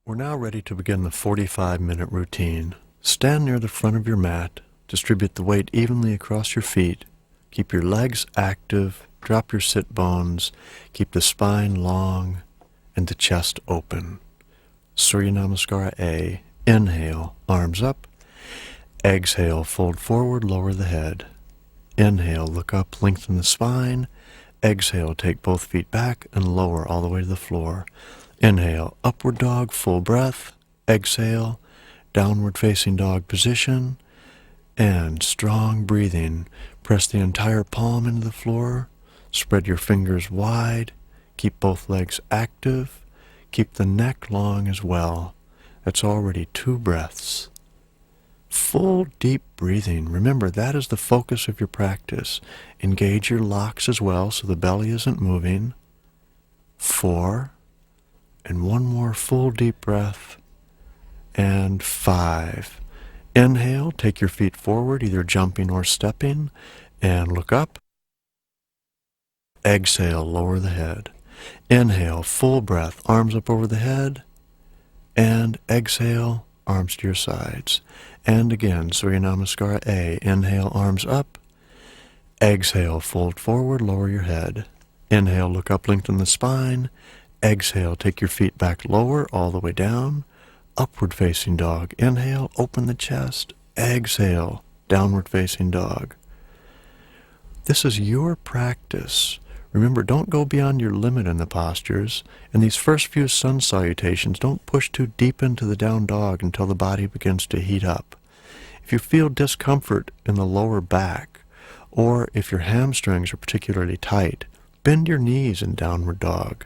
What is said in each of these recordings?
We're now ready to begin the 45-minute routine. Stand near the front of your mat, distribute the weight evenly across your feet, keep your legs active, drop your sit bones, keep the spine long and the chest open. Surya Namaskara A. Inhale, arms up. Exhale, fold forward, lower the head. Inhale, look up, lengthen the spine. Exhale, take both feet back and lower all the way to the floor. Inhale, upward dog, full breath. Exhale, downward facing dog position. And strong breathing. Press the entire palm into the floor. Spread your fingers wide. Keep both legs active. Keep the neck long as well. That's already 2 breaths. Full deep breathing. Remember, that is the focus of your practice. Engage your locks as well so the belly isn't moving. 4. And 1 more full deep breath. And 5. Inhale, take your feet forward, either jumping or stepping, and look up. Exhale, lower the head. Inhale, full breath, arms up over the head. And exhale, arms to your sides. And again, Surya Namaskara A. Inhale, arms up. Exhale, fold forward, lower your head. Inhale, look up, lengthen the spine. Exhale, take your feet back lower, all the way down. Upward facing dog. Inhale, open the chest. Exhale, downward facing dog. This is your practice. Remember, don't go beyond your limit in the postures. In these first few sun salutations, don't push too deep into the down dog until the body begins to heat up. If you feel discomfort in the lower back, or if your hamstrings are particularly tight, bend your knees in downward dog.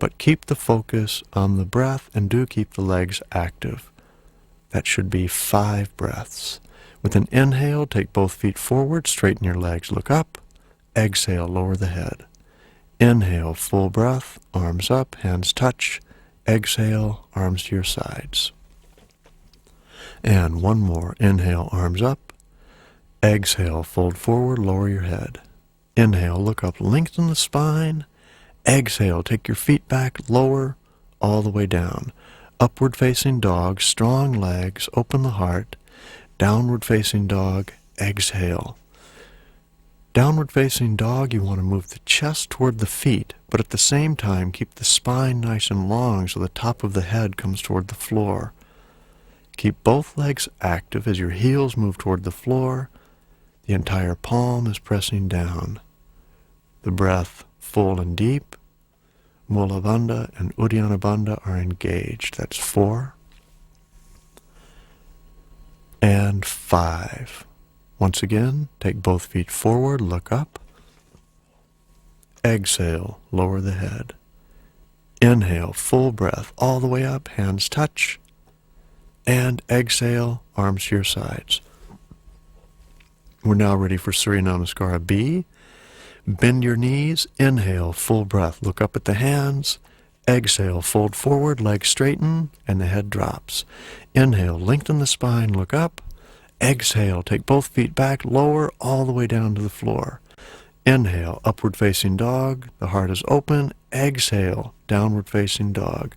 But keep the focus on the breath and do keep the legs active. That should be 5 breaths. With an inhale, take both feet forward, straighten your legs, look up. Exhale, lower the head. Inhale, full breath, arms up, hands touch. Exhale, arms to your sides. And 1 more. Inhale, arms up. Exhale, fold forward, lower your head. Inhale, look up, lengthen the spine. Exhale, take your feet back, lower, all the way down. Upward facing dog, strong legs, open the heart. Downward facing dog, exhale. Downward facing dog, you want to move the chest toward the feet, but at the same time keep the spine nice and long so the top of the head comes toward the floor. Keep both legs active as your heels move toward the floor. The entire palm is pressing down. The breath full and deep. Mula Bandha and Uddiyana Bandha are engaged. That's 4. And 5. Once again, take both feet forward, look up. Exhale, lower the head. Inhale, full breath, all the way up, hands touch. And exhale, arms to your sides. We're now ready for Surya Namaskara B. Bend your knees, inhale, full breath, look up at the hands. Exhale, fold forward, legs straighten, and the head drops. Inhale, lengthen the spine, look up. Exhale, take both feet back, lower, all the way down to the floor. Inhale, upward facing dog, the heart is open. Exhale, downward facing dog.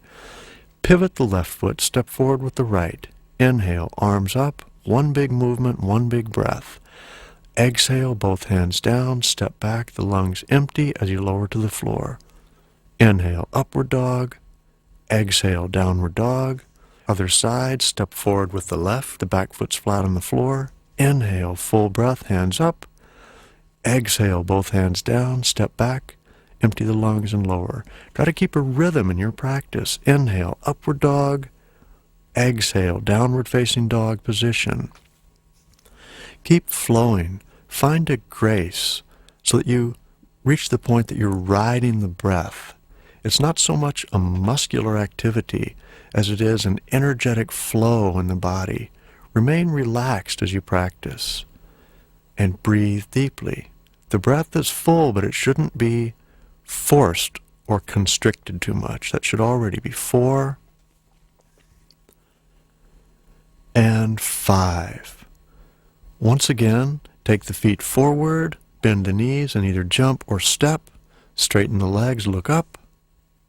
Pivot the left foot, step forward with the right. Inhale, arms up, 1 big movement, 1 big breath. Exhale, both hands down, step back, the lungs empty as you lower to the floor. Inhale, upward dog. Exhale, downward dog. Other side, step forward with the left, the back foot's flat on the floor. Inhale, full breath, hands up. Exhale, both hands down, step back, empty the lungs and lower. Try to keep a rhythm in your practice. Inhale, upward dog. Exhale, downward facing dog position. Keep flowing. Find a grace so that you reach the point that you're riding the breath. It's not so much a muscular activity as it is an energetic flow in the body. Remain relaxed as you practice and breathe deeply. The breath is full, but it shouldn't be forced or constricted too much. That should already be 4 and 5. Once again, take the feet forward, bend the knees, and either jump or step. Straighten the legs, look up.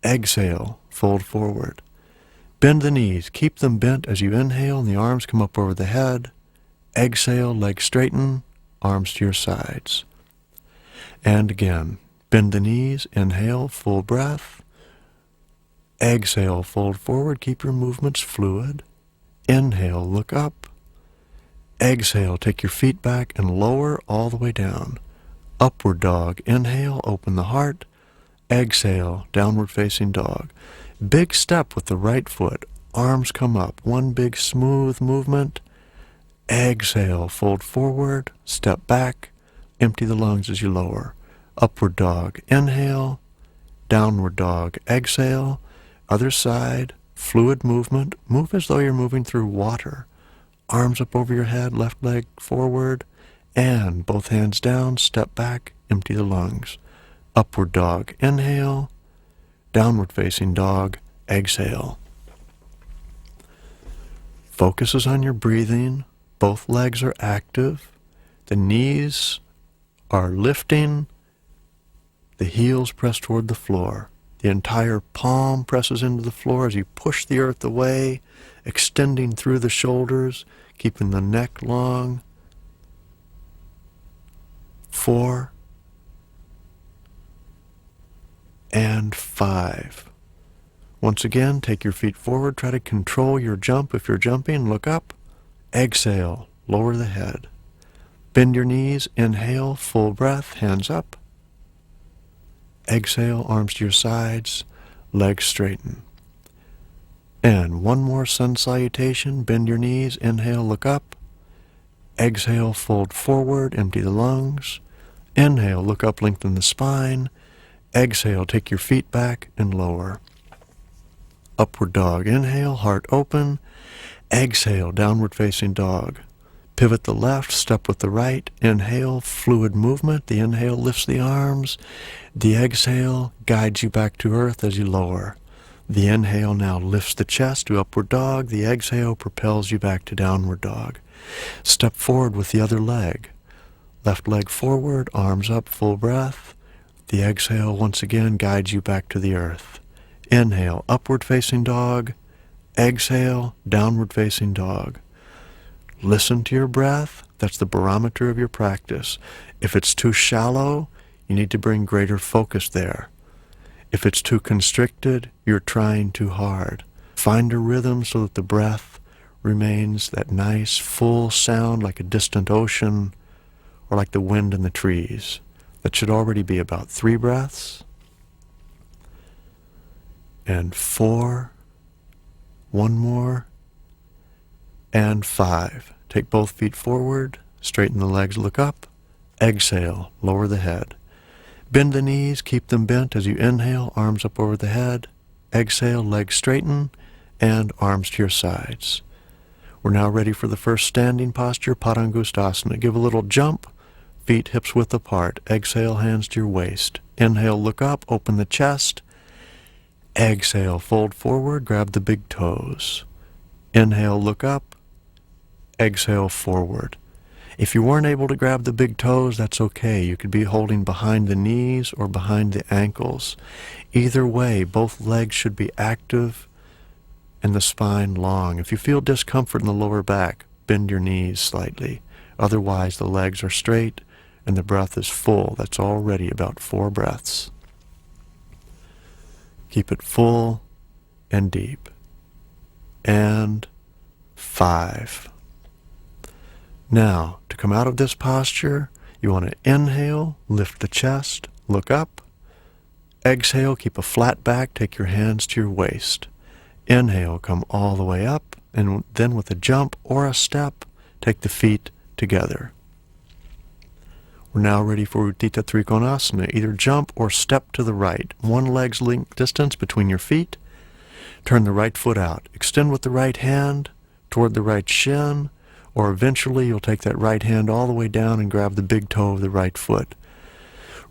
Exhale, fold forward. Bend the knees. Keep them bent as you inhale and the arms come up over the head. Exhale, legs straighten, arms to your sides. And again, bend the knees, inhale, full breath. Exhale, fold forward, keep your movements fluid. Inhale, look up. Exhale, take your feet back and lower all the way down. Upward dog. Inhale, open the heart. Exhale, downward facing dog. Big step with the right foot. Arms come up. One big smooth movement. Exhale, fold forward, step back, empty the lungs as you lower. Upward dog. Inhale, downward dog. Exhale, other side, fluid movement. Move as though you're moving through water. Arms up over your head, left leg forward, and both hands down, step back, empty the lungs. Upward dog. Inhale, downward facing dog. Exhale. Focus is on your breathing. Both legs are active. The knees are lifting. The heels press toward the floor. The entire palm presses into the floor as you push the earth away, extending through the shoulders, keeping the neck long. 4 and 5. Once again, take your feet forward. Try to control your jump. If you're jumping, look up. Exhale, lower the head. Bend your knees, inhale, full breath, hands up. Exhale, arms to your sides, legs straighten. And one more sun salutation, bend your knees, inhale, look up. Exhale, fold forward, empty the lungs. Inhale, look up, lengthen the spine. Exhale, take your feet back and lower. Upward dog, inhale, heart open. Exhale, downward facing dog. Pivot the left, step with the right. Inhale, fluid movement. The inhale lifts the arms. The exhale guides you back to earth as you lower. The inhale now lifts the chest to upward dog. The exhale propels you back to downward dog. Step forward with the other leg. Left leg forward, arms up, full breath. The exhale once again guides you back to the earth. Inhale, upward facing dog. Exhale, downward facing dog. Listen to your breath. That's the barometer of your practice. If it's too shallow, you need to bring greater focus there. If it's too constricted, you're trying too hard. Find a rhythm so that the breath remains that nice, full sound like a distant ocean or like the wind in the trees. That should already be about 3 breaths. And 4. One more. And 5. Take both feet forward, straighten the legs, look up. Exhale, lower the head. Bend the knees, keep them bent as you inhale, arms up over the head. Exhale, legs straighten, and arms to your sides. We're now ready for the first standing posture, Padangusthasana. Give a little jump, feet hips width apart. Exhale, hands to your waist. Inhale, look up, open the chest. Exhale, fold forward, grab the big toes. Inhale, look up. Exhale, forward. If you weren't able to grab the big toes, that's okay. You could be holding behind the knees or behind the ankles. Either way, both legs should be active and the spine long. If you feel discomfort in the lower back, bend your knees slightly. Otherwise, the legs are straight and the breath is full. That's already about 4 breaths. Keep it full and deep. And 5. Now, to come out of this posture, you want to inhale, lift the chest, look up. Exhale, keep a flat back, take your hands to your waist. Inhale, come all the way up, and then with a jump or a step, take the feet together. We're now ready for Konasana. Either jump or step to the right. One leg's length distance between your feet. Turn the right foot out. Extend with the right hand toward the right shin, or eventually you'll take that right hand all the way down and grab the big toe of the right foot.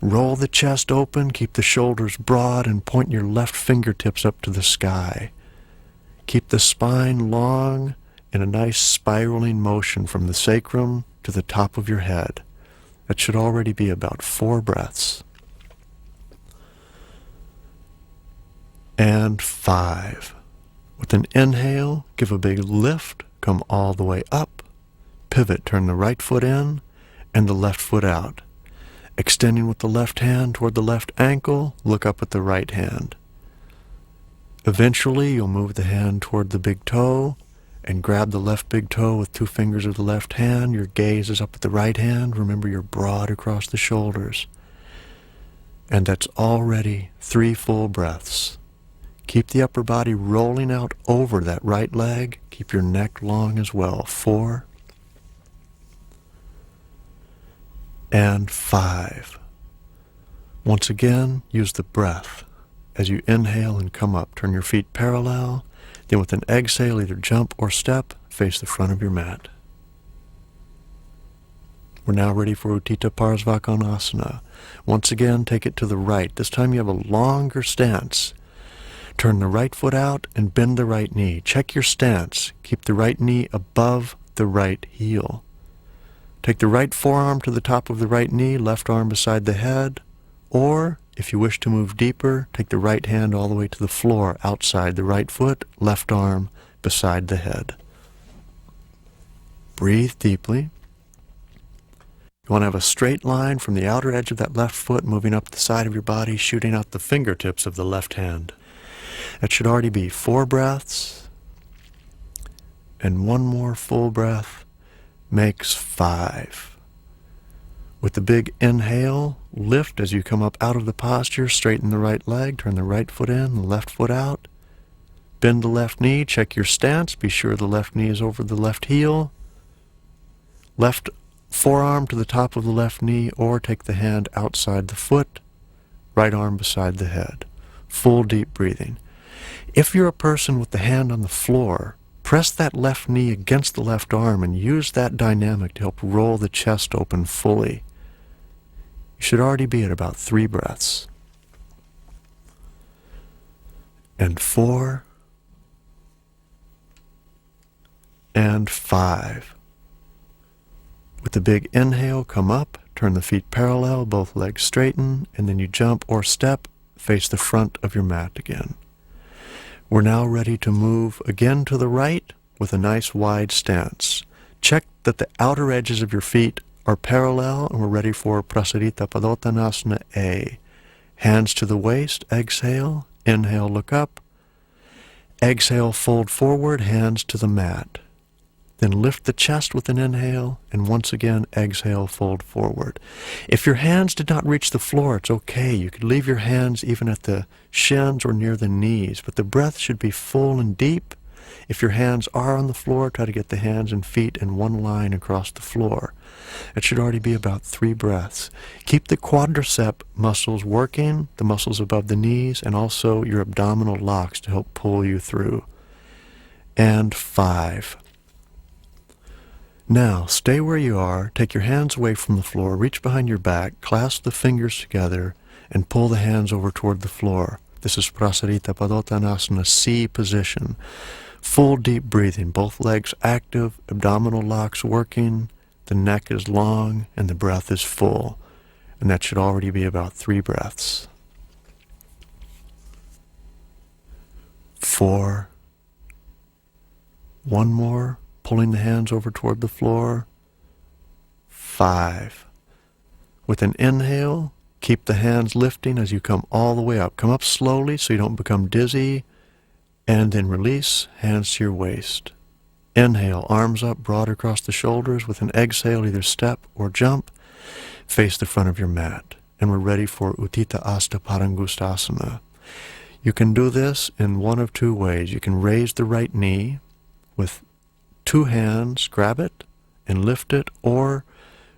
Roll the chest open, keep the shoulders broad, and point your left fingertips up to the sky. Keep the spine long in a nice spiraling motion from the sacrum to the top of your head. That should already be about 4 breaths. And 5. With an inhale, give a big lift, come all the way up, pivot, turn the right foot in and the left foot out. Extending with the left hand toward the left ankle, look up at the right hand. Eventually, you'll move the hand toward the big toe and grab the left big toe with 2 fingers of the left hand. Your gaze is up at the right hand. Remember, you're broad across the shoulders. And that's already 3 full breaths. Keep the upper body rolling out over that right leg. Keep your neck long as well. 4 and 5. Once again, use the breath. As you inhale and come up, turn your feet parallel. Then with an exhale, either jump or step, face the front of your mat. We're now ready for Utthita Parsvakonasana. Once again, take it to the right. This time you have a longer stance. Turn the right foot out and bend the right knee. Check your stance. Keep the right knee above the right heel. Take the right forearm to the top of the right knee, left arm beside the head, or if you wish to move deeper, take the right hand all the way to the floor outside the right foot, left arm beside the head. Breathe deeply. You want to have a straight line from the outer edge of that left foot moving up the side of your body, shooting out the fingertips of the left hand. That should already be 4 breaths, and 1 more full breath makes 5. With the big inhale, lift as you come up out of the posture, straighten the right leg, turn the right foot in, the left foot out. Bend the left knee, check your stance, be sure the left knee is over the left heel. Left forearm to the top of the left knee, or take the hand outside the foot, right arm beside the head. Full deep breathing. If you're a person with the hand on the floor, press that left knee against the left arm and use that dynamic to help roll the chest open fully. You should already be at about 3 breaths. And 4 and 5. With the big inhale, come up, turn the feet parallel, both legs straighten, and then you jump or step, face the front of your mat again. We're now ready to move again to the right with a nice wide stance. Check that the outer edges of your feet are parallel, and we're ready for Paschimottanasana A. Hands to the waist, exhale, inhale, look up. Exhale, fold forward, hands to the mat. Then lift the chest with an inhale, and once again, exhale, fold forward. If your hands did not reach the floor, it's okay. You could leave your hands even at the shins or near the knees, but the breath should be full and deep. If your hands are on the floor, try to get the hands and feet in one line across the floor. It should already be about 3 breaths. Keep the quadricep muscles working, the muscles above the knees, and also your abdominal locks to help pull you through. And 5. Now, stay where you are, take your hands away from the floor, reach behind your back, clasp the fingers together, and pull the hands over toward the floor. This is Paschimottanasana C position. Full deep breathing, both legs active, abdominal locks working, the neck is long, and the breath is full. And that should already be about 3 breaths. 4. 1 more. Pulling the hands over toward the floor. 5. With an inhale, keep the hands lifting as you come all the way up. Come up slowly so you don't become dizzy, and then release, hands to your waist. Inhale, arms up, broad across the shoulders. With an exhale, either step or jump, face the front of your mat. And we're ready for Booty-Hasta Padangusthasana. You can do this in one of 2 ways. You can raise the right knee with 2 hands, grab it and lift it, or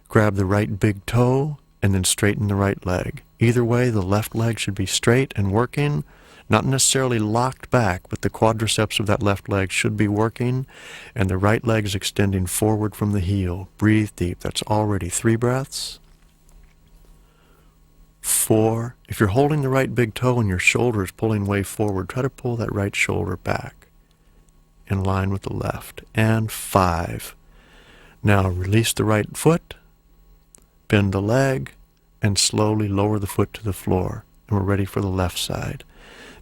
grab the right big toe and then straighten the right leg. Either way, the left leg should be straight and working, not necessarily locked back, but the quadriceps of that left leg should be working, and the right leg is extending forward from the heel. Breathe deep. That's already 3 breaths. 4. If you're holding the right big toe and your shoulder is pulling way forward, try to pull that right shoulder back in line with the left. And 5. Now release the right foot, bend the leg, and slowly lower the foot to the floor. And we're ready for the left side.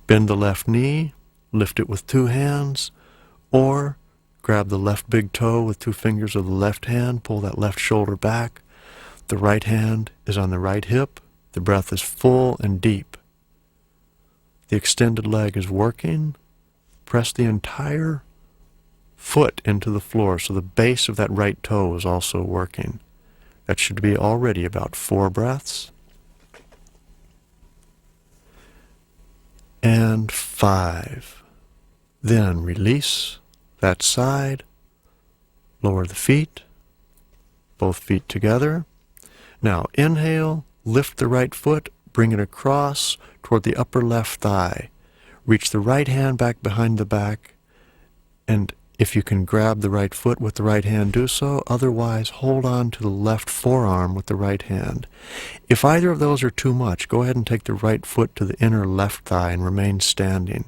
Bend the left knee, lift it with 2 hands, or grab the left big toe with 2 fingers of the left hand, pull that left shoulder back. The right hand is on the right hip. The breath is full and deep. The extended leg is working. Press the entire foot into the floor so the base of that right toe is also working. That should be already about 4 breaths. And 5. Then release that side. Lower the feet. Both feet together. Now inhale, lift the right foot, bring it across toward the upper left thigh. Reach the right hand back behind the back, and if you can grab the right foot with the right hand, do so. Otherwise, hold on to the left forearm with the right hand. If either of those are too much, go ahead and take the right foot to the inner left thigh and remain standing.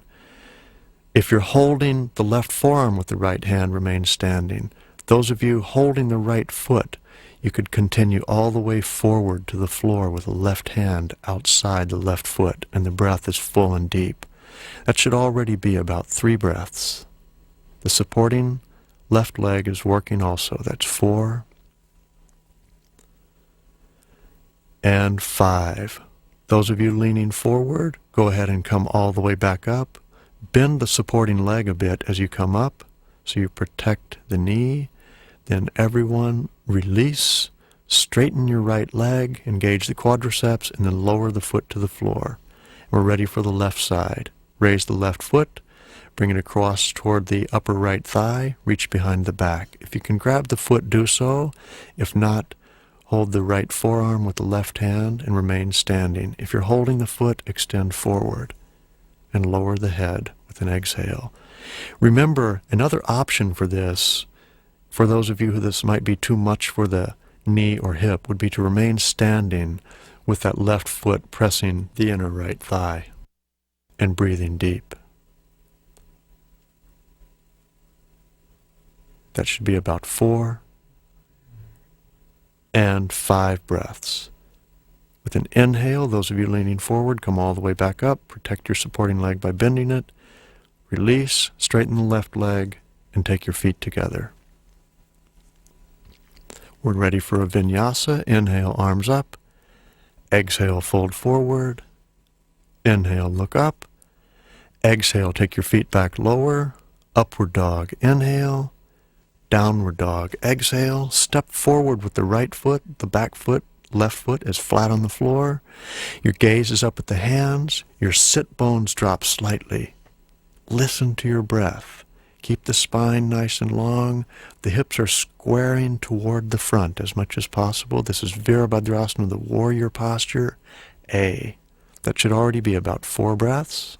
If you're holding the left forearm with the right hand, remain standing. Those of you holding the right foot, you could continue all the way forward to the floor with the left hand outside the left foot, and the breath is full and deep. That should already be about 3 breaths. The supporting left leg is working also. That's 4. And 5. Those of you leaning forward, go ahead and come all the way back up. Bend the supporting leg a bit as you come up, so you protect the knee. Then everyone release, straighten your right leg, engage the quadriceps, and then lower the foot to the floor. We're ready for the left side. Raise the left foot, bring it across toward the upper right thigh, reach behind the back. If you can grab the foot, do so. If not, hold the right forearm with the left hand and remain standing. If you're holding the foot, extend forward and lower the head with an exhale. Remember, another option for this, for those of you who this might be too much for the knee or hip, would be to remain standing with that left foot pressing the inner right thigh and breathing deep. That should be about 4 and 5 breaths. With an inhale, those of you leaning forward, come all the way back up. Protect your supporting leg by bending it. Release, straighten the left leg, and take your feet together. We're ready for a Vinyasa. Inhale, arms up. Exhale, fold forward. Inhale, look up. Exhale, take your feet back lower. Upward dog, inhale. Downward dog, exhale. Step forward with the right foot. The back foot, left foot is flat on the floor. Your gaze is up at the hands. Your sit bones drop slightly. Listen to your breath. Keep the spine nice and long. The hips are squaring toward the front as much as possible. This is Virabhadrasana, the warrior posture, A. That should already be about 4 breaths.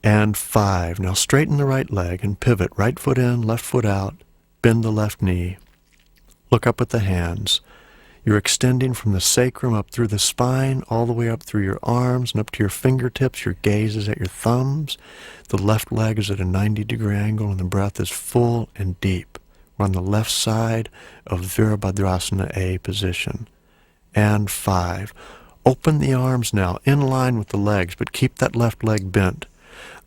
And 5. Now straighten the right leg and pivot. Right foot in, left foot out. Bend the left knee. Look up at the hands. You're extending from the sacrum up through the spine, all the way up through your arms and up to your fingertips. Your gaze is at your thumbs. The left leg is at a 90-degree angle, and the breath is full and deep. We're on the left side of Virabhadrasana A position. And 5. Open the arms now, in line with the legs, but keep that left leg bent.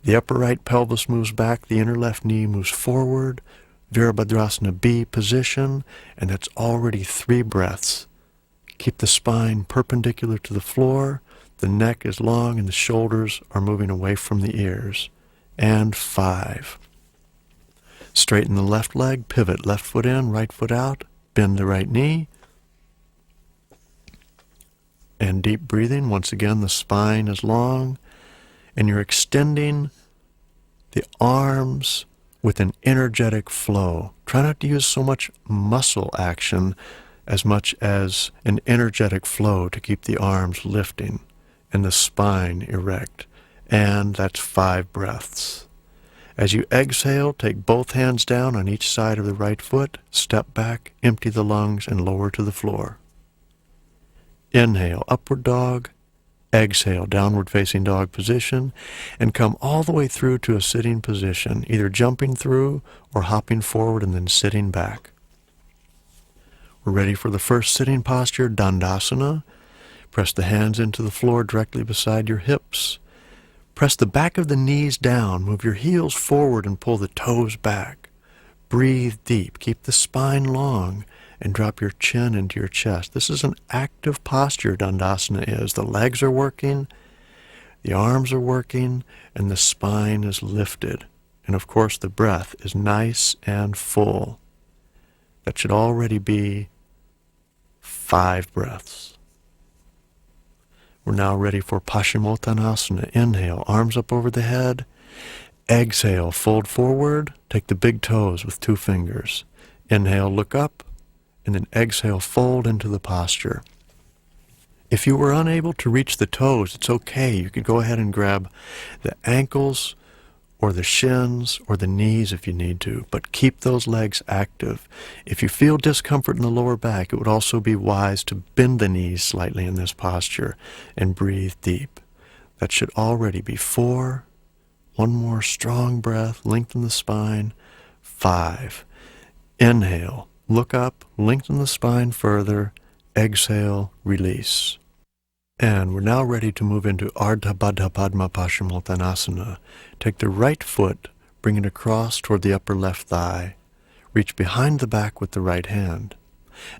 The upper right pelvis moves back, the inner left knee moves forward. Virabhadrasana B position, and that's already 3 breaths. Keep the spine perpendicular to the floor, the neck is long, and the shoulders are moving away from the ears. And 5. Straighten the left leg, pivot, left foot in, right foot out, bend the right knee. And deep breathing, once again the spine is long, and you're extending the arms with an energetic flow. Try not to use so much muscle action as much as an energetic flow to keep the arms lifting and the spine erect. And that's 5 breaths. As you exhale, take both hands down on each side of the right foot, step back, empty the lungs, and lower to the floor. Inhale, upward dog. Exhale, downward facing dog position, and come all the way through to a sitting position, either jumping through or hopping forward and then sitting back. We're ready for the first sitting posture, Dandasana. Press the hands into the floor directly beside your hips. Press the back of the knees down. Move your heels forward and pull the toes back. Breathe deep. Keep the spine long and drop your chin into your chest. This is an active posture, Dandasana is. The legs are working, the arms are working, and the spine is lifted. And of course, the breath is nice and full. That should already be 5 breaths. We're now ready for Paschimottanasana. Inhale, arms up over the head. Exhale, fold forward. Take the big toes with 2 fingers. Inhale, look up, and then exhale, fold into the posture. If you were unable to reach the toes, it's okay. You could go ahead and grab the ankles or the shins or the knees if you need to, but keep those legs active. If you feel discomfort in the lower back, it would also be wise to bend the knees slightly in this posture and breathe deep. That should already be 4. One more strong breath, lengthen the spine. 5. Inhale, look up, lengthen the spine further. Exhale, release. And we're now ready to move into Ardha Baddha Padma Paschimottanasana. Take the right foot, bring it across toward the upper left thigh. Reach behind the back with the right hand.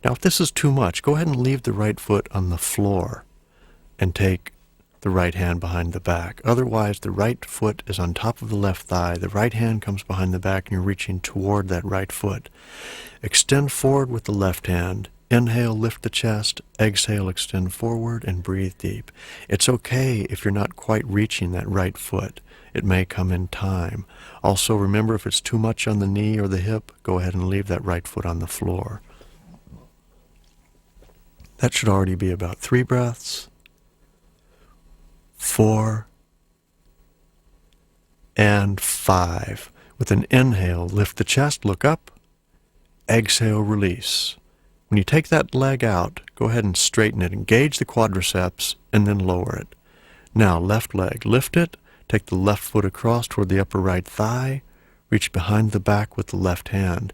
Now, if this is too much, go ahead and leave the right foot on the floor and take the right hand behind the back. Otherwise, the right foot is on top of the left thigh. The right hand comes behind the back, and you're reaching toward that right foot. Extend forward with the left hand. Inhale, lift the chest. Exhale, extend forward and breathe deep. It's okay if you're not quite reaching that right foot. It may come in time. Also, remember, if it's too much on the knee or the hip, go ahead and leave that right foot on the floor. That should already be about 3 breaths. 4. And 5. With an inhale, lift the chest, look up. Exhale, release. When you take that leg out, go ahead and straighten it. Engage the quadriceps and then lower it. Now, left leg, lift it. Take the left foot across toward the upper right thigh. Reach behind the back with the left hand.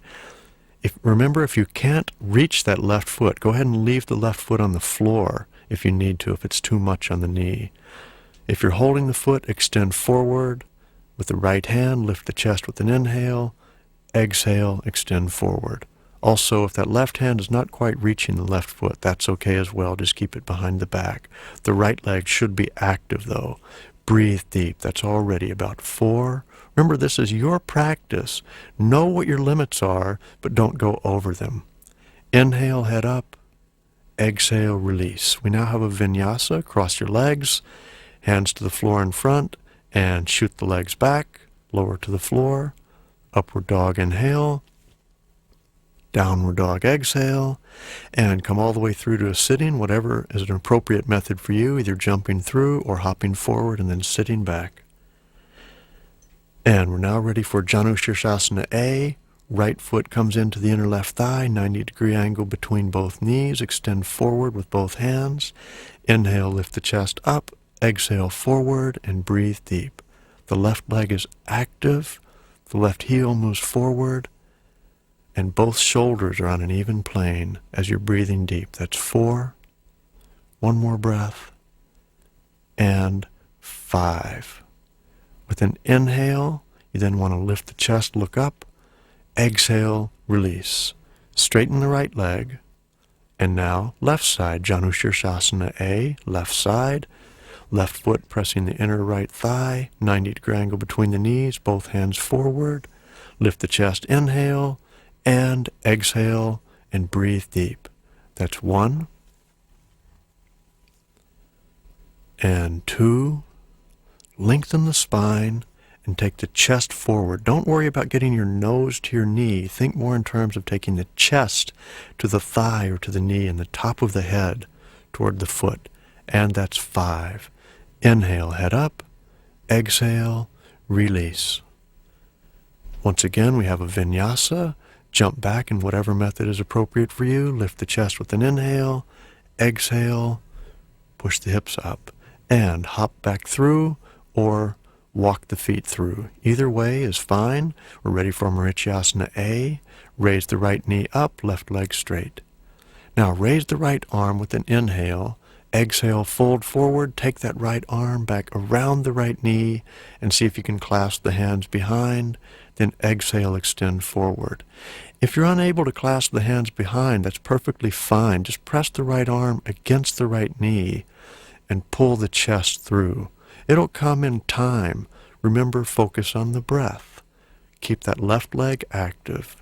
Remember, if you can't reach that left foot, go ahead and leave the left foot on the floor if you need to, if it's too much on the knee. If you're holding the foot, extend forward. With the right hand, lift the chest with an inhale. Exhale, extend forward. Also, if that left hand is not quite reaching the left foot, that's okay as well. Just keep it behind the back. The right leg should be active, though. Breathe deep. That's already about 4. Remember, this is your practice. Know what your limits are, but don't go over them. Inhale, head up. Exhale, release. We now have a Vinyasa. Cross your legs, hands to the floor in front, and shoot the legs back, lower to the floor. Upward dog, inhale. Downward dog, exhale, and come all the way through to a sitting, whatever is an appropriate method for you, either jumping through or hopping forward and then sitting back. And we're now ready for Dhanurasana A. Right foot comes into the inner left thigh, 90-degree angle between both knees. Extend forward with both hands. Inhale, lift the chest up. Exhale, forward, and breathe deep. The left leg is active. The left heel moves forward. And both shoulders are on an even plane as you're breathing deep. That's 4. One more breath. And 5. With an inhale, you then want to lift the chest, look up. Exhale, release. Straighten the right leg. And now, left side, Dhanurasana A, left side. Left foot pressing the inner right thigh, 90-degree angle between the knees, both hands forward. Lift the chest, inhale. And exhale and breathe deep. That's 1. And 2. Lengthen the spine and take the chest forward. Don't worry about getting your nose to your knee. Think more in terms of taking the chest to the thigh or to the knee and the top of the head toward the foot. And that's 5. Inhale, head up. Exhale, release. Once again, we have a Vinyasa. Jump back in whatever method is appropriate for you. Lift the chest with an inhale. Exhale. Push the hips up. And hop back through or walk the feet through. Either way is fine. We're ready for Marichyasana A. Raise the right knee up, left leg straight. Now raise the right arm with an inhale. Exhale, fold forward, take that right arm back around the right knee and see if you can clasp the hands behind. Then exhale, extend forward. If you're unable to clasp the hands behind, that's perfectly fine. Just press the right arm against the right knee and pull the chest through. It'll come in time. Remember, focus on the breath. Keep that left leg active.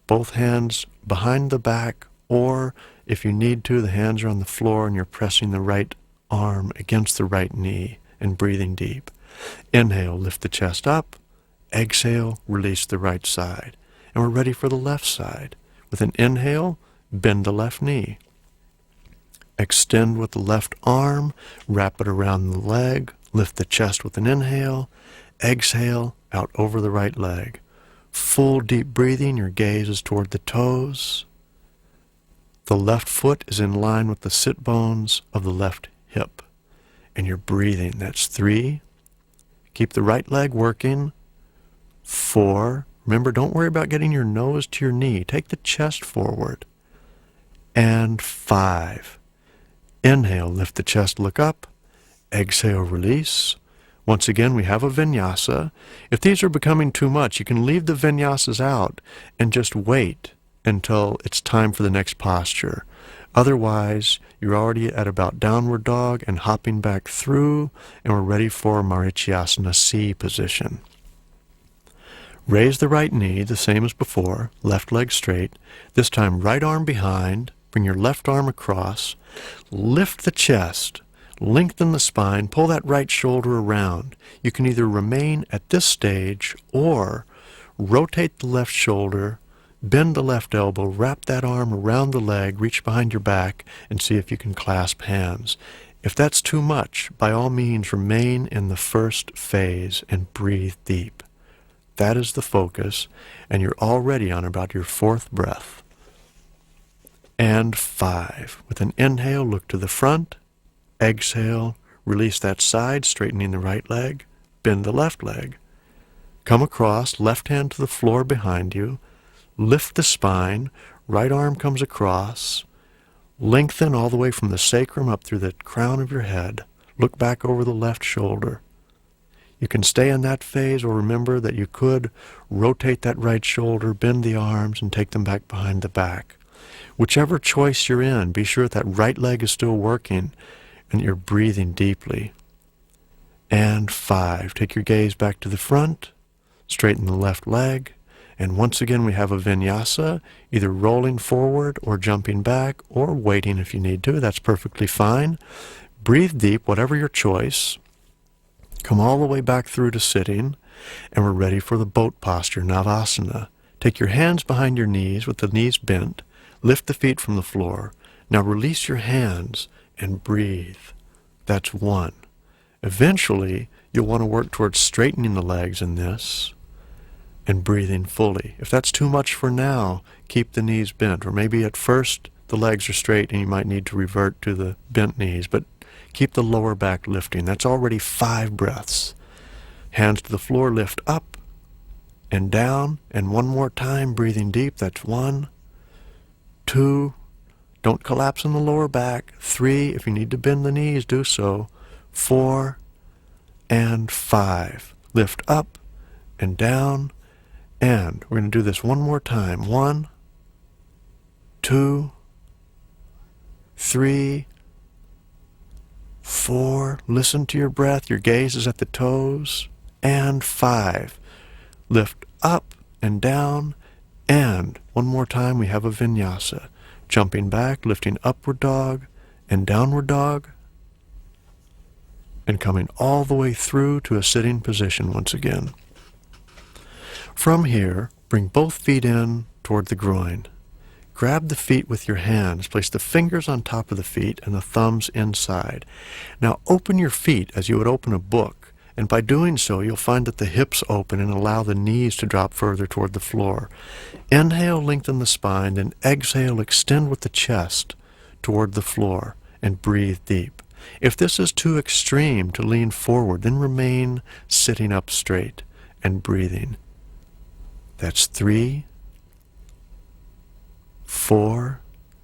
Both hands behind the back, or if you need to, the hands are on the floor and you're pressing the right arm against the right knee and breathing deep. Inhale, lift the chest up. Exhale, release the right side. And we're ready for the left side. With an inhale, bend the left knee. Extend with the left arm, wrap it around the leg, lift the chest with an inhale. Exhale, out over the right leg. Full deep breathing, your gaze is toward the toes. The left foot is in line with the sit bones of the left hip. And you're breathing. That's 3. Keep the right leg working. 4. Remember, don't worry about getting your nose to your knee. Take the chest forward. And 5. Inhale, lift the chest, look up. Exhale, release. Once again, we have a vinyasa. If these are becoming too much, you can leave the vinyasas out and just wait until it's time for the next posture. Otherwise, you're already at about downward dog and hopping back through, and we're ready for Marichyasana C position. Raise the right knee, the same as before, left leg straight. This time, right arm behind, bring your left arm across, lift the chest, lengthen the spine, pull that right shoulder around. You can either remain at this stage or rotate the left shoulder, bend the left elbow, wrap that arm around the leg, reach behind your back, and see if you can clasp hands. If that's too much, by all means remain in the first phase and breathe deep. That is the focus, and you're already on about your 4th breath. And 5. With an inhale, look to the front. Exhale, release that side, straightening the right leg. Bend the left leg. Come across, left hand to the floor behind you. Lift the spine, right arm comes across. Lengthen all the way from the sacrum up through the crown of your head. Look back over the left shoulder. You can stay in that phase, or remember that you could rotate that right shoulder, bend the arms, and take them back behind the back. Whichever choice you're in, be sure that right leg is still working and you're breathing deeply. And 5. Take your gaze back to the front, straighten the left leg, and once again we have a vinyasa, either rolling forward or jumping back or waiting if you need to. That's perfectly fine. Breathe deep, whatever your choice. Come all the way back through to sitting, and we're ready for the boat posture, Navasana. Take your hands behind your knees with the knees bent. Lift the feet from the floor. Now release your hands and breathe. That's 1. Eventually, you'll want to work towards straightening the legs in this and breathing fully. If that's too much for now, keep the knees bent. Or maybe at first the legs are straight and you might need to revert to the bent knees, but keep the lower back lifting. That's already 5 breaths. Hands to the floor, lift up and down, and 1 more time, breathing deep. That's 1, 2, don't collapse in the lower back. 3, if you need to bend the knees, do so. 4, and 5. Lift up and down, and we're going to do this 1 more time. 1, 2, 3, 4. Listen to your breath. Your gaze is at the toes. And 5. Lift up and down, and 1 more time we have a vinyasa. Jumping back, lifting upward dog and downward dog, and coming all the way through to a sitting position once again. From here, bring both feet in toward the groin. Grab the feet with your hands. Place the fingers on top of the feet and the thumbs inside. Now open your feet as you would open a book, and by doing so you'll find that the hips open and allow the knees to drop further toward the floor. Inhale, lengthen the spine, then exhale, extend with the chest toward the floor, and breathe deep. If this is too extreme to lean forward, then remain sitting up straight and breathing. That's 3, 4,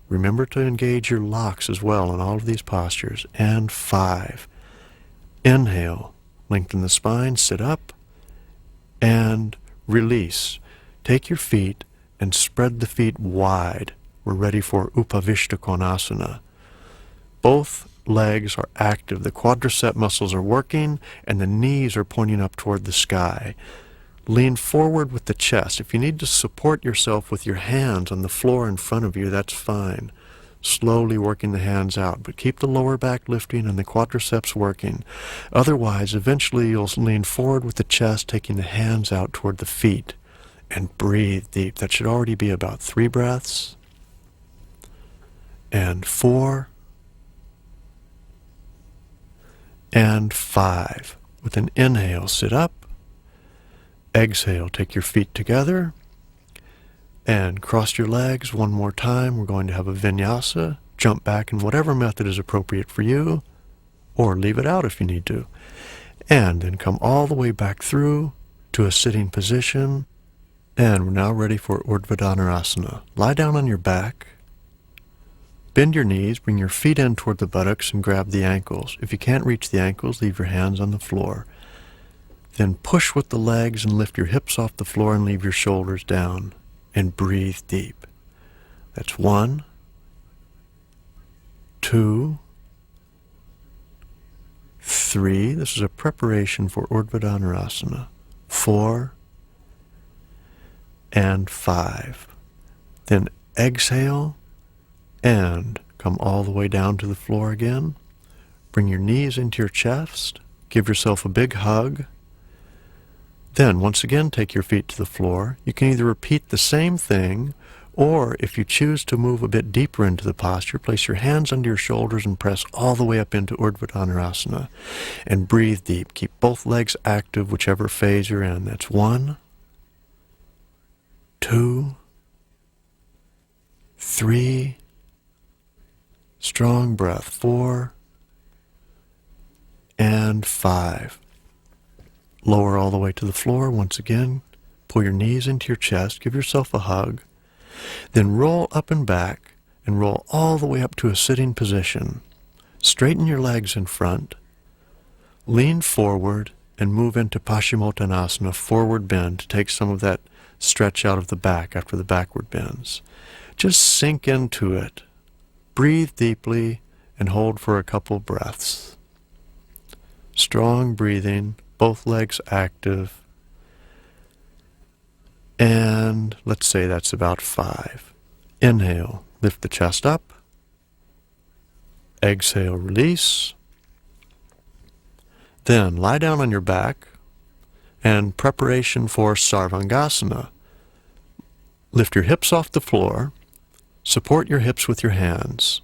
Remember to engage your locks as well in all of these postures. And 5. Inhale, lengthen the spine, sit up, and release. Take your feet and spread the feet wide. We're ready for Opa Fish Konasana. Both legs are active. The quadricep muscles are working, and the knees are pointing up toward the sky. Lean forward with the chest. If you need to support yourself with your hands on the floor in front of you, that's fine. Slowly working the hands out, but keep the lower back lifting and the quadriceps working. Otherwise, eventually you'll lean forward with the chest, taking the hands out toward the feet, and breathe deep. That should already be about 3 breaths. And 4. And 5. With an inhale, sit up. Exhale, take your feet together and cross your legs one more time. We're going to have a Vinyasa. Jump back in whatever method is appropriate for you, or leave it out if you need to. And then come all the way back through to a sitting position. And we're now ready for Dhanurasana. Lie down on your back. Bend your knees, bring your feet in toward the buttocks and grab the ankles. If you can't reach the ankles, leave your hands on the floor. Then push with the legs and lift your hips off the floor and leave your shoulders down. And breathe deep. That's 1, 2, 3. This is a preparation for Dhanurasana. 4 and 5. Then exhale and come all the way down to the floor again. Bring your knees into your chest. Give yourself a big hug. Then, once again, take your feet to the floor. You can either repeat the same thing, or if you choose to move a bit deeper into the posture, place your hands under your shoulders and press all the way up into Dhanurasana. And breathe deep. Keep both legs active, whichever phase you're in. That's 1, 2, 3. Strong breath. 4 and 5. Lower all the way to the floor. Once again, pull your knees into your chest. Give yourself a hug. Then roll up and back and roll all the way up to a sitting position. Straighten your legs in front. Lean forward and move into Paschimottanasana, forward bend, to take some of that stretch out of the back after the backward bends. Just sink into it. Breathe deeply and hold for a couple breaths. Strong breathing. Both legs active. And let's say that's about 5. Inhale, lift the chest up. Exhale, release. Then lie down on your back and preparation for Sarvangasana. Lift your hips off the floor. Support your hips with your hands.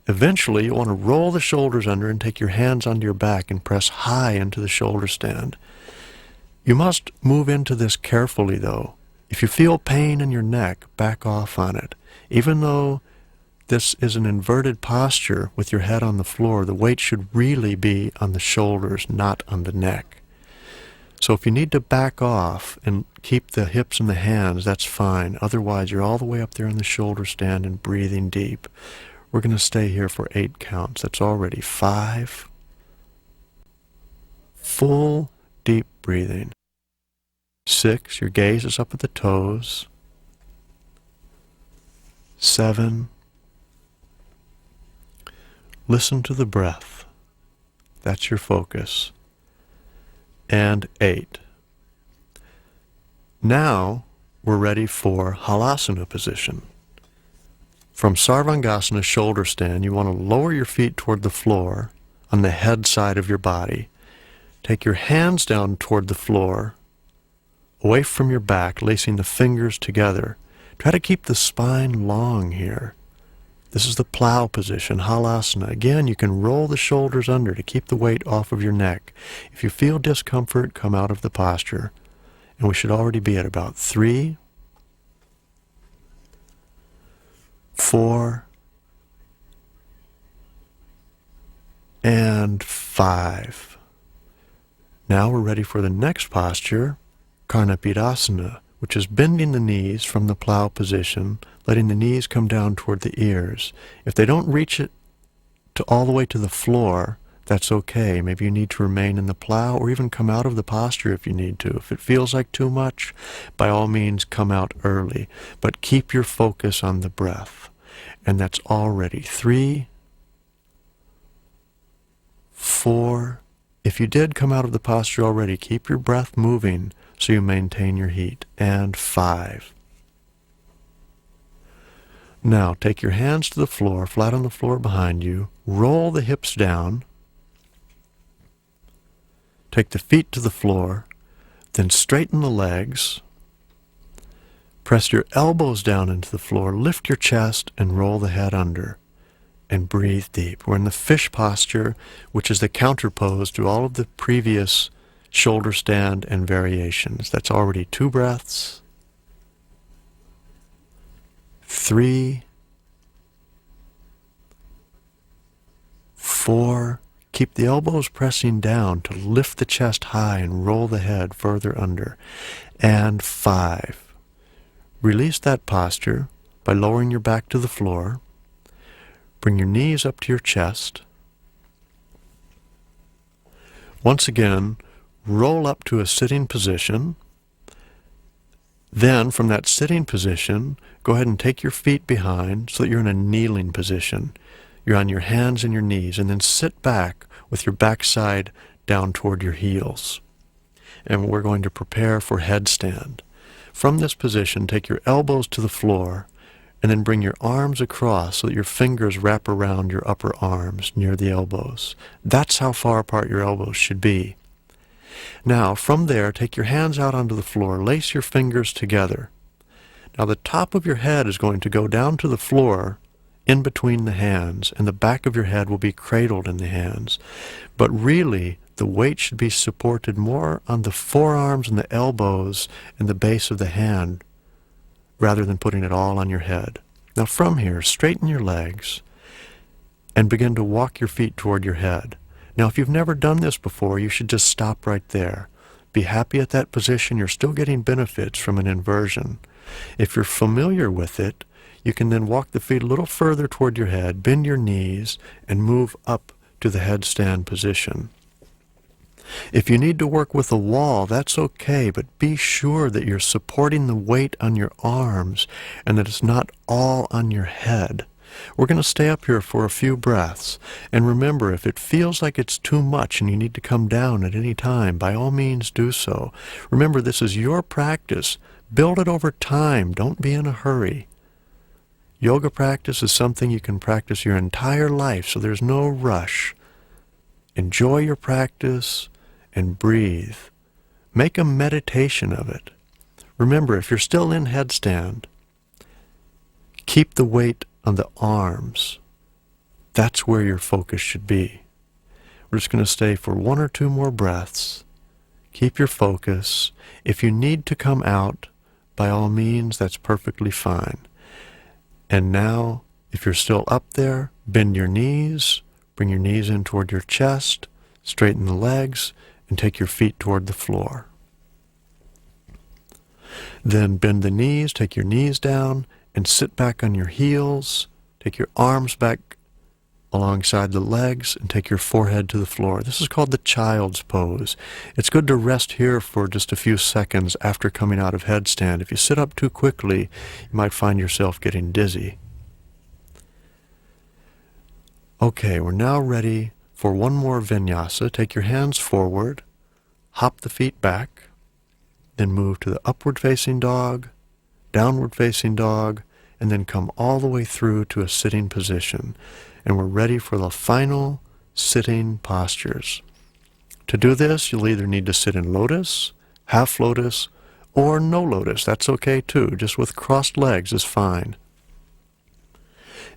Eventually, you want to roll the shoulders under and take your hands onto your back and press high into the shoulder stand. You must move into this carefully, though. If you feel pain in your neck, back off on it. Even though this is an inverted posture with your head on the floor, the weight should really be on the shoulders, not on the neck. So if you need to back off and keep the hips and the hands, that's fine. Otherwise, you're all the way up there in the shoulder stand and breathing deep. We're going to stay here for 8 counts. That's already 5. Full, deep breathing. 6, your gaze is up at the toes. 7, listen to the breath. That's your focus. And 8. Now we're ready for Halasana position. From Sarvangasana shoulder stand, you want to lower your feet toward the floor on the head side of your body. Take your hands down toward the floor, away from your back, lacing the fingers together. Try to keep the spine long here. This is the plow position, Halasana. Again, you can roll the shoulders under to keep the weight off of your neck. If you feel discomfort, come out of the posture. And we should already be at about 3, 4, and 5. Now we're ready for the next posture, Karnapidasana. which is bending the knees from the plow position, letting the knees come down toward the ears. If they don't reach it to all the way to the floor, that's okay. Maybe you need to remain in the plow or even come out of the posture if you need to. If it feels like too much, by all means come out early. But keep your focus on the breath. And that's already 3, 4. If you did come out of the posture already, keep your breath moving so you maintain your heat. And 5. Now take your hands to the floor, flat on the floor behind you. Roll the hips down. Take the feet to the floor, then straighten the legs. Press your elbows down into the floor, lift your chest, and roll the head under. And breathe deep. We're in the fish posture, which is the counter pose to all of the previous shoulder stand and variations. That's already 2 breaths. 3, 4. Keep the elbows pressing down to lift the chest high and roll the head further under. And 5. Release that posture by lowering your back to the floor. Bring your knees up to your chest. Once again, roll up to a sitting position. Then, from that sitting position, go ahead and take your feet behind so that you're in a kneeling position. You're on your hands and your knees, and then sit back with your backside down toward your heels. And we're going to prepare for headstand. From this position, take your elbows to the floor, and then bring your arms across so that your fingers wrap around your upper arms near the elbows. That's how far apart your elbows should be. Now, from there, take your hands out onto the floor, lace your fingers together. Now, the top of your head is going to go down to the floor in between the hands, and the back of your head will be cradled in the hands. But really, the weight should be supported more on the forearms and the elbows and the base of the hand, rather than putting it all on your head. Now from here, straighten your legs and begin to walk your feet toward your head. Now if you've never done this before, you should just stop right there. Be happy at that position. You're still getting benefits from an inversion. If you're familiar with it, you can then walk the feet a little further toward your head, bend your knees, and move up to the headstand position. If you need to work with a wall, that's okay, but be sure that you're supporting the weight on your arms and that it's not all on your head. We're going to stay up here for a few breaths. And remember, if it feels like it's too much and you need to come down at any time, by all means do so. Remember, this is your practice. Build it over time. Don't be in a hurry. Yoga practice is something you can practice your entire life, so there's no rush. Enjoy your practice and breathe. Make a meditation of it. Remember, if you're still in headstand, keep the weight on the arms. That's where your focus should be. We're just going to stay for 1 or 2 more breaths. Keep your focus. If you need to come out, by all means, that's perfectly fine. And now, if you're still up there, bend your knees, bring your knees in toward your chest, straighten the legs, and take your feet toward the floor. Then bend the knees, take your knees down, and sit back on your heels. Take your arms back alongside the legs, and take your forehead to the floor. This is called the child's pose. It's good to rest here for just a few seconds after coming out of headstand. If you sit up too quickly, you might find yourself getting dizzy. Okay, we're now ready for one more vinyasa. Take your hands forward, hop the feet back, then move to the upward facing dog, downward facing dog, and then come all the way through to a sitting position. And we're ready for the final sitting postures. To do this, you'll either need to sit in lotus, half lotus, or no lotus. That's okay too. Just with crossed legs is fine.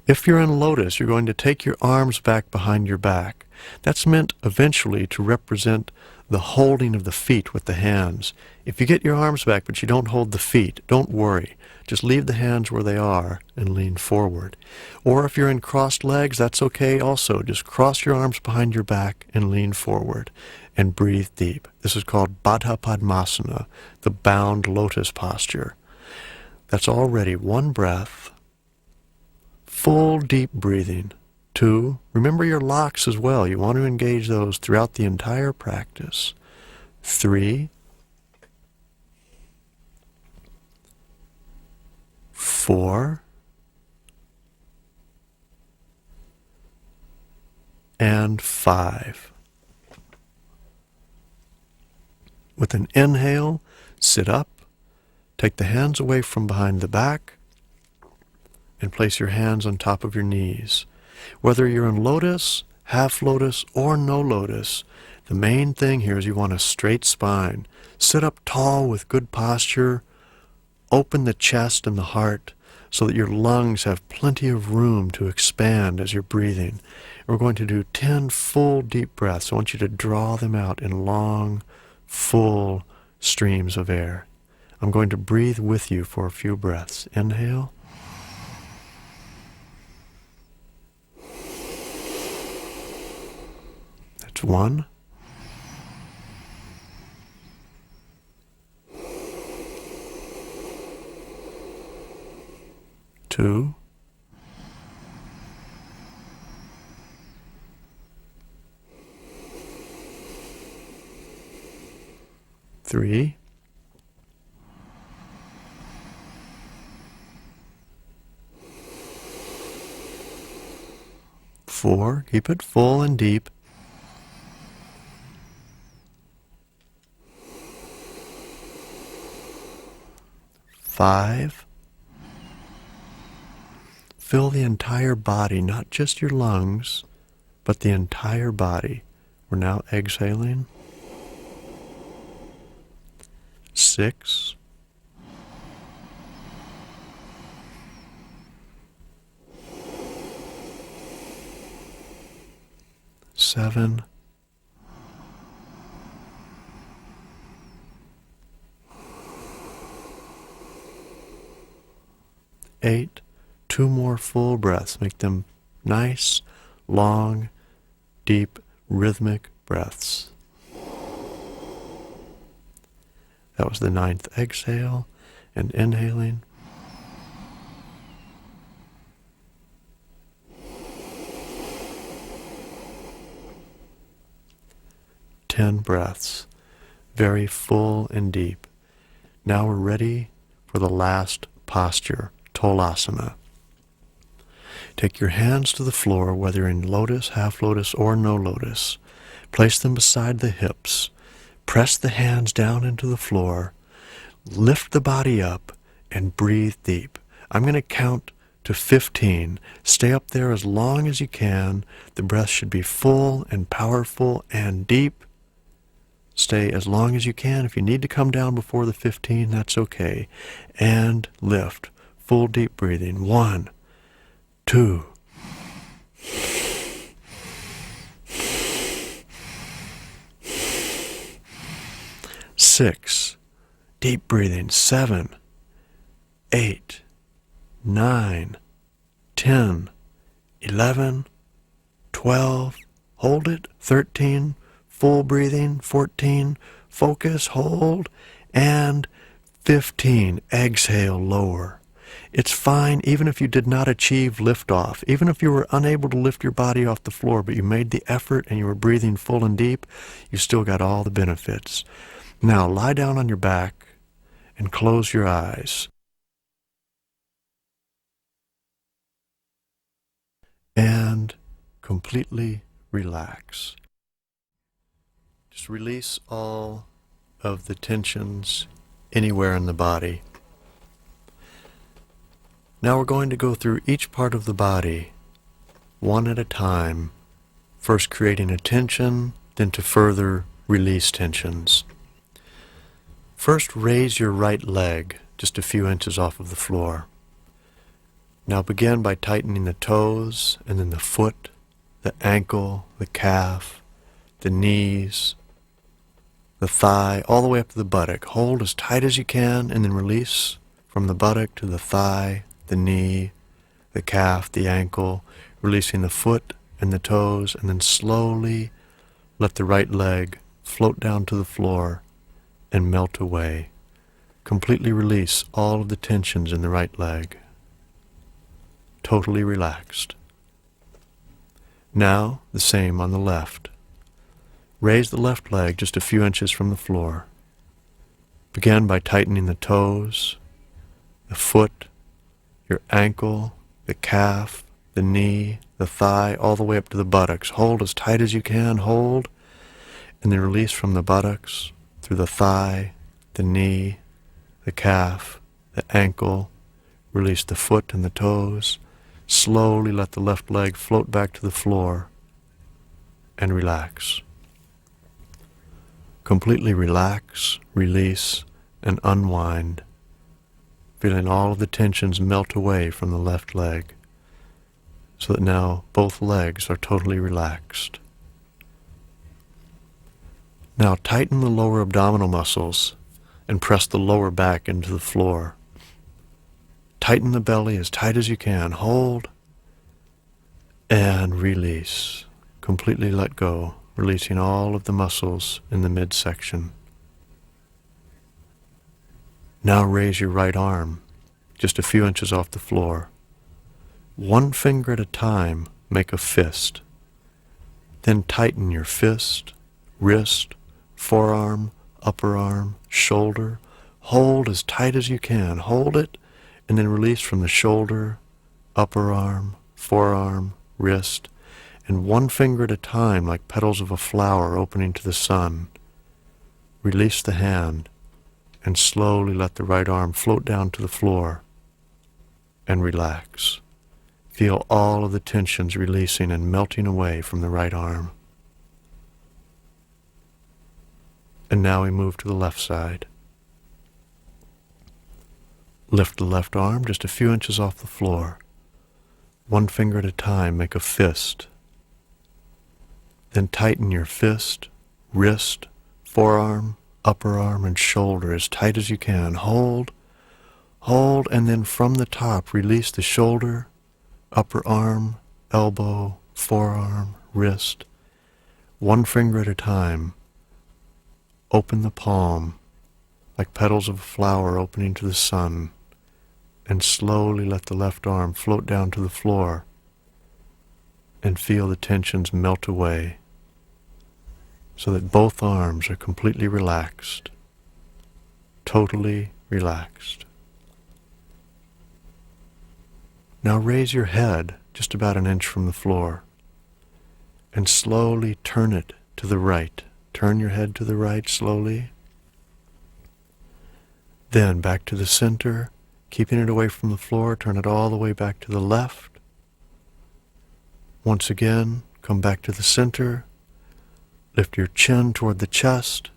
If you're in lotus, you're going to take your arms back behind your back. That's meant eventually to represent the holding of the feet with the hands. If you get your arms back but you don't hold the feet, don't worry. Just leave the hands where they are and lean forward. Or if you're in crossed legs, that's okay also. Just cross your arms behind your back and lean forward. and breathe deep. This is called Bata Padmasana, the bound lotus posture. That's already 1 breath, full deep breathing. 2, remember your locks as well. You want to engage those throughout the entire practice. 3, 4, and 5. With an inhale, sit up, take the hands away from behind the back, and place your hands on top of your knees. Whether you're in lotus, half lotus, or no lotus, the main thing here is you want a straight spine. Sit up tall with good posture. Open the chest and the heart so that your lungs have plenty of room to expand as you're breathing. We're going to do 10 full deep breaths. I want you to draw them out in long, full streams of air. I'm going to breathe with you for a few breaths. Inhale. That's 1. 2. 3. 4. Keep it full and deep. 5. Fill the entire body, not just your lungs, but the entire body. We're now exhaling. 6. 7. 8. 2 more full breaths. Make them nice, long, deep, rhythmic breaths. That was the 9th exhale and inhaling. Ten breaths, very full and deep. Now we're ready for the last posture, Tolasana. Take your hands to the floor, whether in lotus, half lotus, or no lotus. Place them beside the hips. Press the hands down into the floor. Lift the body up and breathe deep. I'm going to count to 15. Stay up there as long as you can. The breath should be full and powerful and deep. Stay as long as you can. If you need to come down before the 15, that's okay. And lift. Full deep breathing. 1, 2, 6. Deep breathing. 7, 8, 9, 10, 11, 12. Hold it. 13. Full breathing. 14. Focus. Hold. And 15. Exhale. Lower. It's fine even if you did not achieve liftoff. Even if you were unable to lift your body off the floor, but you made the effort and you were breathing full and deep, you still got all the benefits. Now lie down on your back and close your eyes. And completely relax. Just release all of the tensions anywhere in the body. Now we're going to go through each part of the body, one at a time, first creating a tension, then to further release tensions. First, raise your right leg just a few inches off of the floor. Now begin by tightening the toes, and then the foot, the ankle, the calf, the knees, the thigh, all the way up to the buttock. Hold as tight as you can, and then release from the buttock to the thigh, the knee, the calf, the ankle, releasing the foot and the toes, and then slowly let the right leg float down to the floor and melt away. Completely release all of the tensions in the right leg. Totally relaxed. Now, the same on the left. Raise the left leg just a few inches from the floor. Begin by tightening the toes, the foot, your ankle, the calf, the knee, the thigh, all the way up to the buttocks. Hold as tight as you can, hold, and then release from the buttocks, through the thigh, the knee, the calf, the ankle. Release the foot and the toes. Slowly let the left leg float back to the floor and relax. Completely relax, release, and unwind, feeling all of the tensions melt away from the left leg, so that now both legs are totally relaxed. Now tighten the lower abdominal muscles and press the lower back into the floor. Tighten the belly as tight as you can. Hold and release. Completely let go, releasing all of the muscles in the midsection. Now raise your right arm just a few inches off the floor. One finger at a time, make a fist. Then tighten your fist, wrist, forearm, upper arm, shoulder. Hold as tight as you can. Hold it, and then release from the shoulder, upper arm, forearm, wrist, and one finger at a time, like petals of a flower opening to the sun. Release the hand, and slowly let the right arm float down to the floor, and relax. Feel all of the tensions releasing and melting away from the right arm. And now we move to the left side. Lift the left arm just a few inches off the floor. One finger at a time, make a fist. Then tighten your fist, wrist, forearm, upper arm, and shoulder as tight as you can. Hold, and then from the top, release the shoulder, upper arm, elbow, forearm, wrist. One finger at a time. Open the palm, like petals of a flower opening to the sun, and slowly let the left arm float down to the floor and feel the tensions melt away so that both arms are completely relaxed, totally relaxed. Now raise your head just about an inch from the floor and slowly turn it to the right. Turn your head to the right slowly. Then back to the center, keeping it away from the floor, turn it all the way back to the left. Once again, come back to the center, lift your chin toward the chest,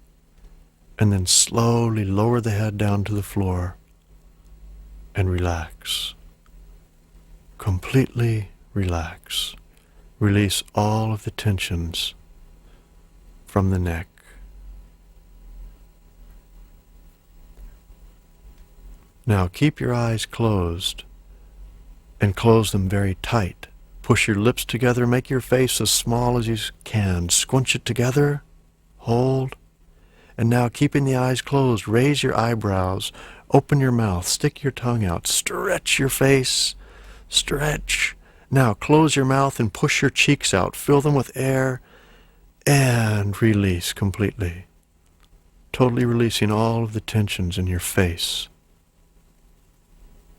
and then slowly lower the head down to the floor and relax. Completely relax. Release all of the tensions from the neck. Now keep your eyes closed and close them very tight. Push your lips together, make your face as small as you can. Squinch it together, hold, and now keeping the eyes closed, raise your eyebrows, open your mouth, stick your tongue out, stretch your face, stretch. Now close your mouth and push your cheeks out, fill them with air, and release completely. Totally releasing all of the tensions in your face.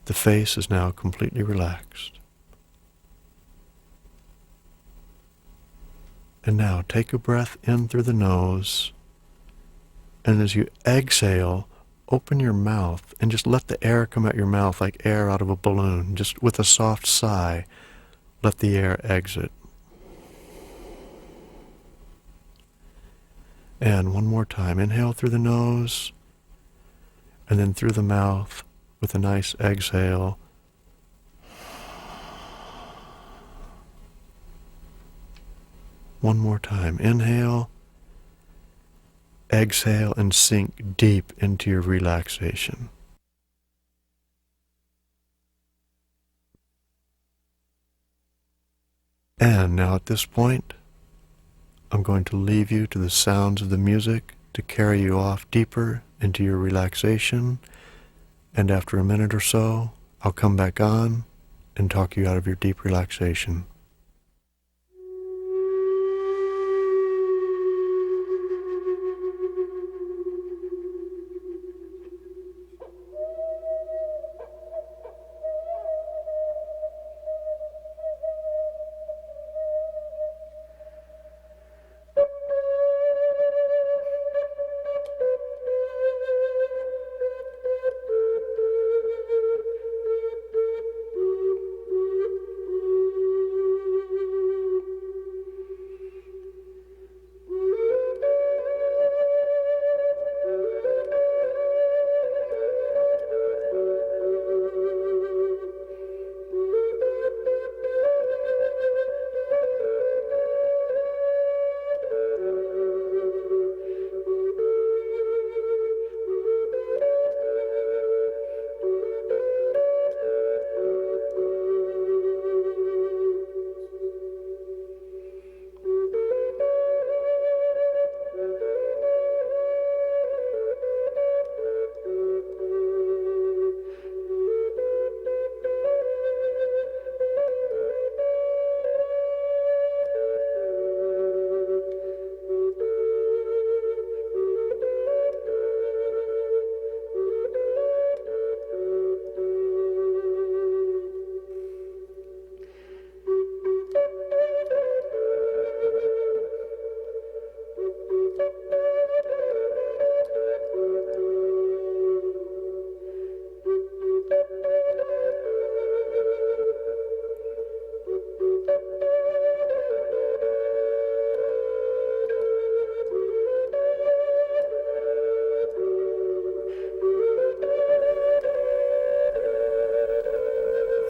The face is now completely relaxed. And now take a breath in through the nose, and as you exhale, open your mouth and just let the air come out your mouth like air out of a balloon. Just with a soft sigh, let the air exit. And one more time, inhale through the nose, and then through the mouth with a nice exhale. One more time, inhale, exhale, and sink deep into your relaxation. And now at this point, I'm going to leave you to the sounds of the music to carry you off deeper into your relaxation, and after a minute or so, I'll come back on and talk you out of your deep relaxation.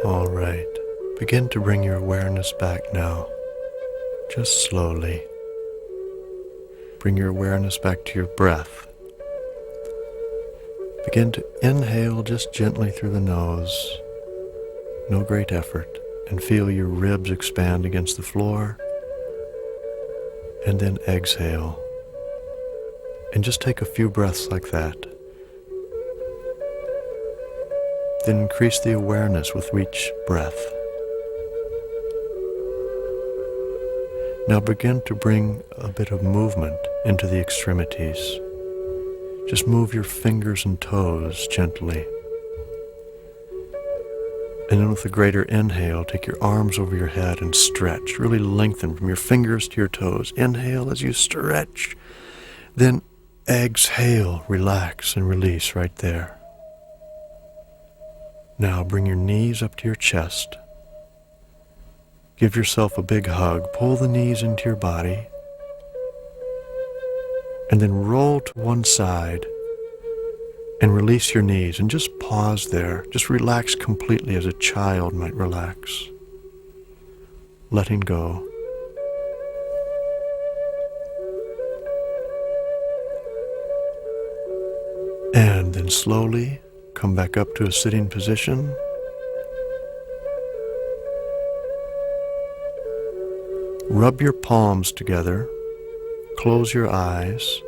All right, begin to bring your awareness back now, just slowly. Bring your awareness back to your breath. Begin to inhale just gently through the nose, no great effort, and feel your ribs expand against the floor, and then exhale. And just take a few breaths like that. Then increase the awareness with each breath. Now begin to bring a bit of movement into the extremities. Just move your fingers and toes gently. And then with a greater inhale, take your arms over your head and stretch. Really lengthen from your fingers to your toes. Inhale as you stretch. Then exhale, relax and release right there. Now bring your knees up to your chest. Give yourself a big hug. Pull the knees into your body. And then roll to one side and release your knees. And just pause there. Just relax completely as a child might relax. Letting go. And then slowly come back up to a sitting position. Rub your palms together. Close your eyes.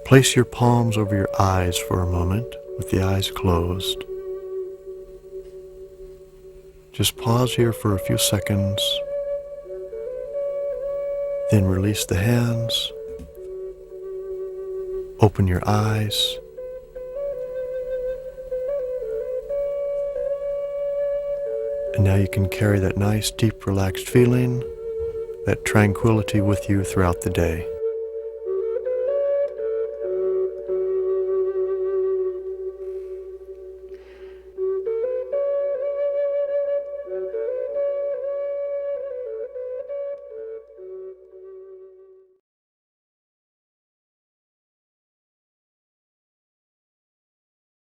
Place your palms over your eyes for a moment with the eyes closed. Just pause here for a few seconds. Then release the hands. Open your eyes. And now you can carry that nice, deep, relaxed feeling, that tranquility with you throughout the day.